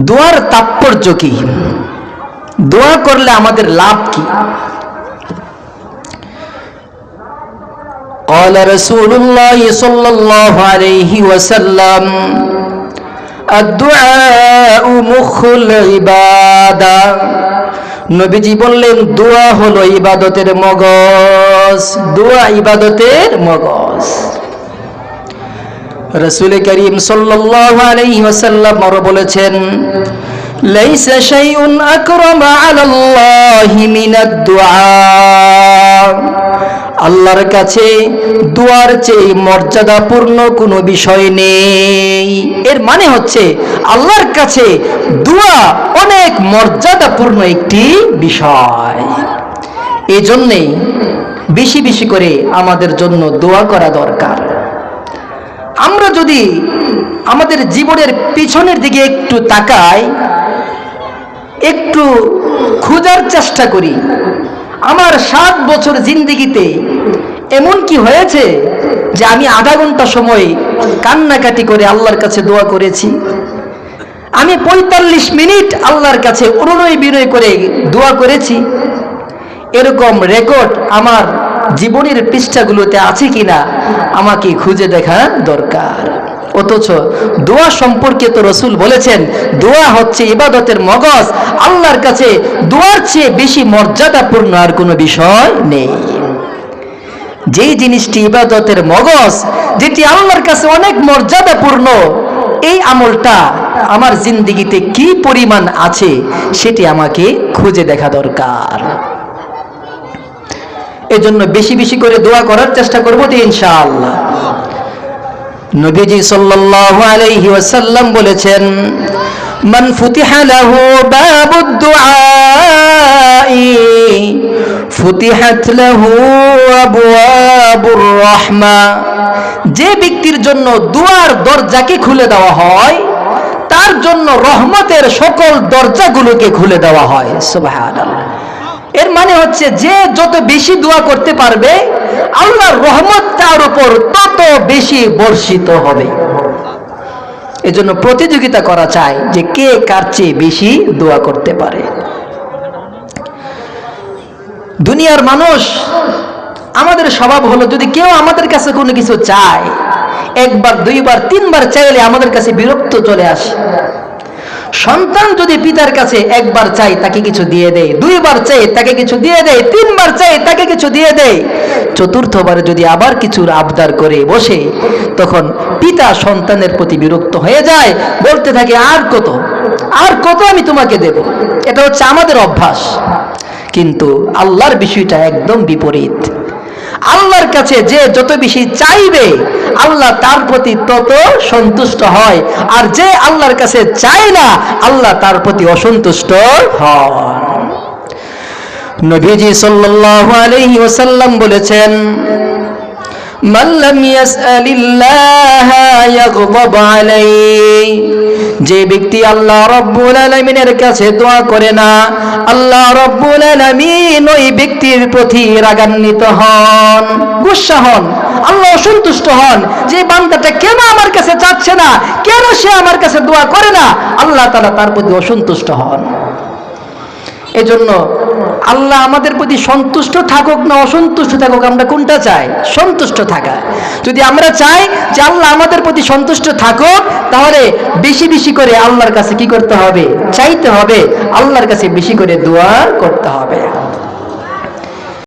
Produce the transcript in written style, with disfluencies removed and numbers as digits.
দোয়ার তাৎপর্য কি? দোয়া করলে আমাদের লাভ কি? قال رسول الله صلى الله عليه وسلم الدعاء مخ العبادة। নবীজি বললেন দোয়া হলো ইবাদতের মগজ, দোয়া ইবাদতের মগজ। রাসূল করিম সাল্লাল্লাহু আলাইহি ওয়াসাল্লাম আরো বলেছেন লাইসা শাইউন আকরামা আলাল্লাহি মিনাদ দুআ। আল্লাহর কাছে দোয়ার চেয়ে মর্যাদাপূর্ণ কোনো বিষয় নেই। এর মানে হচ্ছে আল্লাহর কাছে দোয়া অনেক মর্যাদাপূর্ণ একটি বিষয়। এই জন্যেই বেশি বেশি করে আমাদের জন্য দোয়া করা দরকার। আমরা যদি আমাদের জীবনের পিছনের দিকে একটু তাকাই, একটু খোঁজার চেষ্টা করি, আমার 7 বছর জিন্দেগিতে এমন কি হয়েছে যে আমি আধা ঘন্টা সময় কান্নাকাটি করে আল্লাহর কাছে দোয়া করেছি? আমি 45 মিনিট আল্লাহর কাছে অনুনয় বিনয় করে দোয়া করেছি? এরকম রেকর্ড আমার জীবনের পৃষ্ঠাগুলোতে আছে কিনা আমাকে খুঁজে দেখা দরকার। অথচ দোয়া সম্পর্কে তো রাসূল বলেছেন দোয়া হচ্ছে ইবাদতের মগজ। আল্লাহর কাছে দোয়ার চেয়ে বেশি মর্যাদাপূর্ণ আর কোনো বিষয় নেই। যেই জিনিসটি ইবাদতের মগজ, যেটি আল্লাহর কাছে অনেক মর্যাদাপূর্ণ, এই আমলটা আমার জিন্দেগিতে কি পরিমাণ আছে সেটি আমাকে খুঁজে দেখা দরকার। এজন্য বেশি বেশি করে দোয়া করার চেষ্টা করব তো ইনশাআল্লাহ। নবীজি সাল্লাল্লাহু আলাইহি ওয়াসাল্লাম বলেছেন মান ফুতিহা লাহু বাবুদ দুআই ফুতিহাত লাহু আবওয়াবুর রাহমা। যে ব্যক্তির জন্য দোয়ার দরজাকে খুলে দেওয়া হয় তার জন্য রহমতের সকল দরজাগুলোকে খুলে দেওয়া হয়। সুবহানাল্লাহ। এর মানে হচ্ছে যে যত বেশি দোয়া করতে পারবে আল্লাহর রহমত তার উপর তত বেশি বর্ষিত হবে। এজন্য প্রতিযোগিতা করা চাই যে কে কার চেয়ে বেশি দোয়া করতে পারে। দুনিয়ার মানুষ, আমাদের স্বভাব হলো যদি কেউ আমাদের কাছে কোনো কিছু চায়, একবার দুইবার তিনবার চাইলে আমাদের কাছে বিরক্ত চলে আসে। সন্তান যদি পিতার কাছে একবার চাই তাকে কিছু দিয়ে দেয়, দুইবার চাই তাকে কিছু দিয়ে দেয়, তিনবার চাই তাকে কিছু দিয়ে দেয়, চতুর্থবার যদি আবার কিছুর আবদার করে বসে, তখন পিতা সন্তানের প্রতি বিরক্ত হয়ে যায়, বলতে থাকে আর কত আর কত আমি তোমাকে দেব। এটা হচ্ছে আমাদের অভ্যাস। কিন্তু আল্লাহর বিষয়টা একদম বিপরীত। আল্লাহর কাছে যে যত বেশি চাইবে আল্লাহ তার প্রতি তত সন্তুষ্ট হয়, আর যে আল্লাহর কাছে চায় না আল্লাহ তার প্রতি অসন্তুষ্ট হন। নবীজি সাল্লাল্লাহু আলাইহি ওয়াসাল্লাম বলেছেন মান লাম ইয়াসআলিল্লাহ ইয়াগদাব আলাইহি। যে ব্যক্তি আল্লাহ রাব্বুল আলামিনের কাছে দোয়া করে না, আল্লাহ রাব্বুল আলামিন ওই ব্যক্তির প্রতি রাগান্বিত হন, গুসা হন, আল্লাহ অসন্তুষ্ট হন। যে বান্দাটা কেন আমার কাছে চাচ্ছে না, কেন সে আমার কাছে দোয়া করে না, আল্লাহ তাআলা তার প্রতি অসন্তুষ্ট হন। এজন্য আল্লাহ আমাদের প্রতি সন্তুষ্ট থাকুক না অসন্তুষ্ট থাকুক, আমরা কোনটা চাই? সন্তুষ্ট থাকা। যদি আমরা চাই যে আল্লাহ আমাদের প্রতি সন্তুষ্ট থাকুক, তাহলে বেশি বেশি করে আল্লাহর কাছে কি করতে হবে? চাইতে হবে, আল্লাহর কাছে বেশি করে দোয়া করতে হবে।